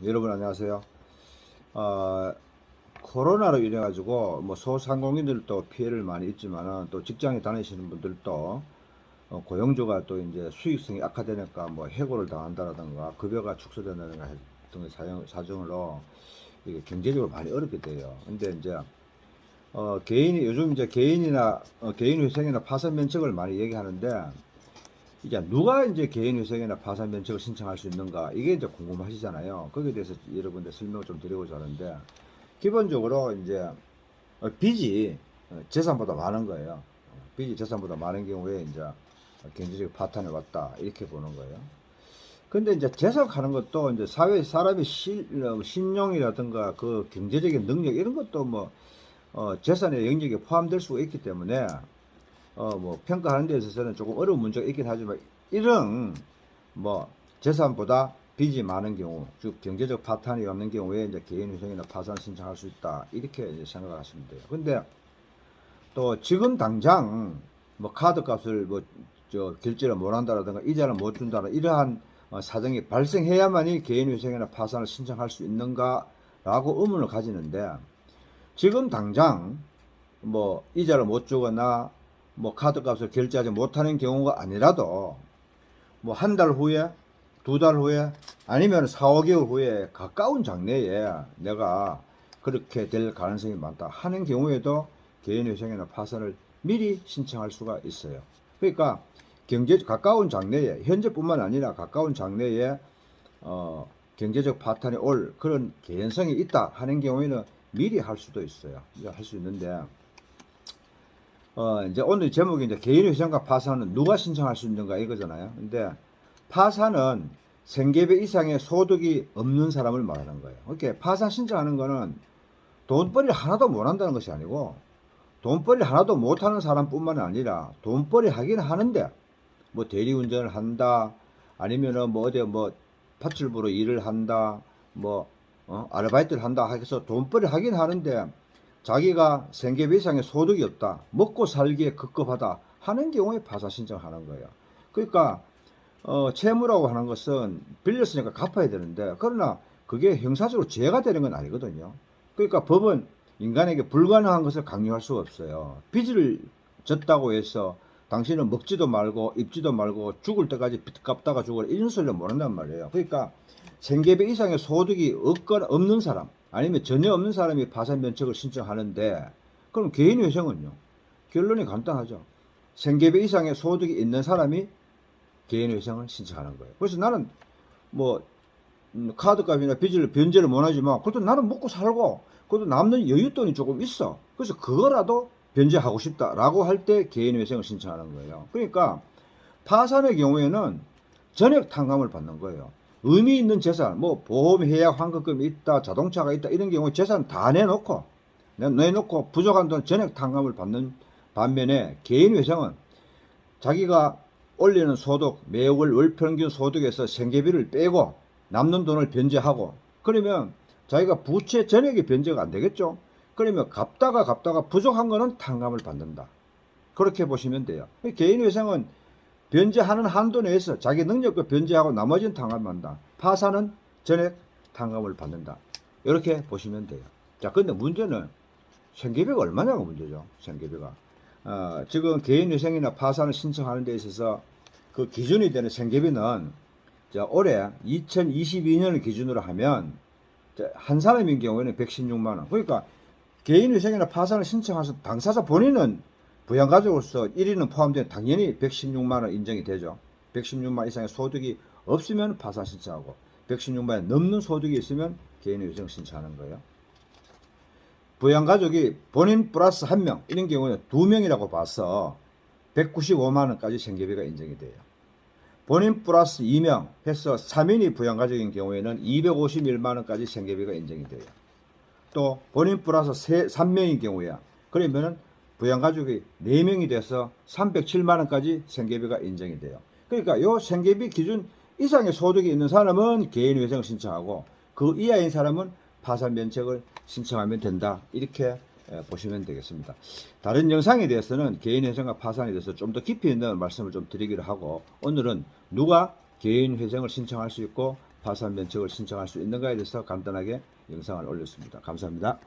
여러분 안녕하세요. 어, 코로나로 인해 가지고 뭐 소상공인들도 피해를 많이 입지만은 또 직장에 다니시는 분들도 고용주가 또 이제 수익성이 악화되니까 뭐 해고를 당한다라든가 급여가 축소된다든가 등의 사정으로 이게 경제적으로 많이 어렵게 돼요. 근데 이제 개인이 요즘 이제 개인이나 개인 회생이나 파산 면책을 많이 얘기하는데 이제 누가 이제 개인회생이나 파산 면책을 신청할 수 있는가 이게 이제 궁금하시잖아요. 거기에 대해서 여러분들 설명을 좀 드리고자 하는데 기본적으로 이제 빚이 재산보다 많은 거예요. 빚이 재산보다 많은 경우에 이제 경제적 파탄에 왔다 이렇게 보는 거예요. 근데 이제 재산하는 것도 이제 사회 사람의 신용이라든가 그 경제적인 능력 이런 것도 뭐 재산의 영역에 포함될 수가 있기 때문에 뭐 평가하는 데 있어서는 조금 어려운 문제가 있긴 하지만 이런 뭐 재산보다 빚이 많은 경우, 즉 경제적 파탄이 없는 경우에 이제 개인회생이나 파산 신청할 수 있다 이렇게 이제 생각하시면 돼요. 근데 또 지금 당장 뭐 카드 값을 뭐 저 결제를 못 한다라든가 이자를 못 준다는 이러한 사정이 발생해야만이 개인회생이나 파산을 신청할 수 있는가라고 의문을 가지는데 지금 당장 뭐 이자를 못 주거나 뭐 카드값을 결제하지 못하는 경우가 아니라도 뭐 한 달 후에 두 달 후에 아니면 4, 5개월 후에 가까운 장래에 내가 그렇게 될 가능성이 많다 하는 경우에도 개인회생이나 파산을 미리 신청할 수가 있어요. 그러니까 가까운 장래에 현재뿐만 아니라 가까운 장래에 경제적 파탄이 올 그런 개연성이 있다 하는 경우에는 미리 할 수도 있어요. 할 수 있는데 이제 오늘 제목이 이제 개인회생과 파산은 누가 신청할 수 있는가 이거잖아요. 근데 파산은 생계배 이상의 소득이 없는 사람을 말하는 거예요. 이렇게 파산 신청하는 거는 돈벌이를 하나도 못 한다는 것이 아니고 돈벌이 하나도 못 하는 사람뿐만 아니라 돈벌이 하긴 하는데 뭐 대리운전을 한다 아니면은 뭐 어디 뭐 파출부로 일을 한다 뭐 아르바이트를 한다 해서 돈벌이 하긴 하는데 자기가 생계비 이상의 소득이 없다, 먹고 살기에 급급하다 하는 경우에 파산 신청하는 거예요. 그러니까 채무라고 하는 것은 빌렸으니까 갚아야 되는데 그러나 그게 형사적으로 죄가 되는 건 아니거든요. 그러니까 법은 인간에게 불가능한 것을 강요할 수가 없어요. 빚을 졌다고 해서 당신은 먹지도 말고 입지도 말고 죽을 때까지 빚 갚다가 죽어라 이런 소리를 못 한단 말이에요. 그러니까 생계비 이상의 소득이 없는 사람 아니면 전혀 없는 사람이 파산 면책을 신청하는데 그럼 개인회생은요? 결론이 간단하죠. 생계비 이상의 소득이 있는 사람이 개인회생을 신청하는 거예요. 그래서 나는 뭐 카드값이나 빚을 변제를 못하지만 그래도 나는 먹고 살고 그래도 남는 여윳돈이 조금 있어. 그래서 그거라도 변제하고 싶다라고 할 때 개인회생을 신청하는 거예요. 그러니까 파산의 경우에는 전액 탕감을 받는 거예요. 의미 있는 재산, 뭐 보험, 해약, 환급금이 있다, 자동차가 있다 이런 경우에 재산 다 내놓고 부족한 돈 전액 탕감을 받는 반면에 개인회생은 자기가 올리는 소득, 매월 월평균 소득에서 생계비를 빼고 남는 돈을 변제하고 그러면 자기가 부채 전액이 변제가 안 되겠죠. 그러면 갚다가 부족한 거는 탕감을 받는다. 그렇게 보시면 돼요. 개인회생은 변제하는 한도 내에서 자기 능력과 변제하고 나머지는 탕감한다. 파산은 전액 탕감을 받는다. 이렇게 보시면 돼요. 자, 근데 문제는 생계비가 얼마냐가 문제죠. 생계비가. 지금 개인회생이나 파산을 신청하는 데 있어서 그 기준이 되는 생계비는 자, 올해 2022년을 기준으로 하면 한 사람인 경우에는 116만 원. 그러니까 개인회생이나 파산을 신청해서 당사자 본인은 부양가족으로서 1위는 포함된 당연히 116만 원 인정이 되죠. 116만 이상의 소득이 없으면 파산 신청하고 116만 원 넘는 소득이 있으면 개인회생 신청하는 거예요. 부양가족이 본인 플러스 1명 이런 경우는 2명이라고 봐서 195만 원까지 생계비가 인정이 돼요. 본인 플러스 2명 해서 3인이 부양가족인 경우에는 251만 원까지 생계비가 인정이 돼요. 또 본인 플러스 3명인 경우야. 그러면은 부양가족이 4명이 돼서 307만 원까지 생계비가 인정이 돼요. 그러니까 요 생계비 기준 이상의 소득이 있는 사람은 개인회생을 신청하고 그 이하인 사람은 파산 면책을 신청하면 된다. 이렇게 보시면 되겠습니다. 다른 영상에 대해서는 개인회생과 파산에 대해서 좀 더 깊이 있는 말씀을 좀 드리기로 하고 오늘은 누가 개인회생을 신청할 수 있고 파산 면책을 신청할 수 있는가에 대해서 간단하게 영상을 올렸습니다. 감사합니다.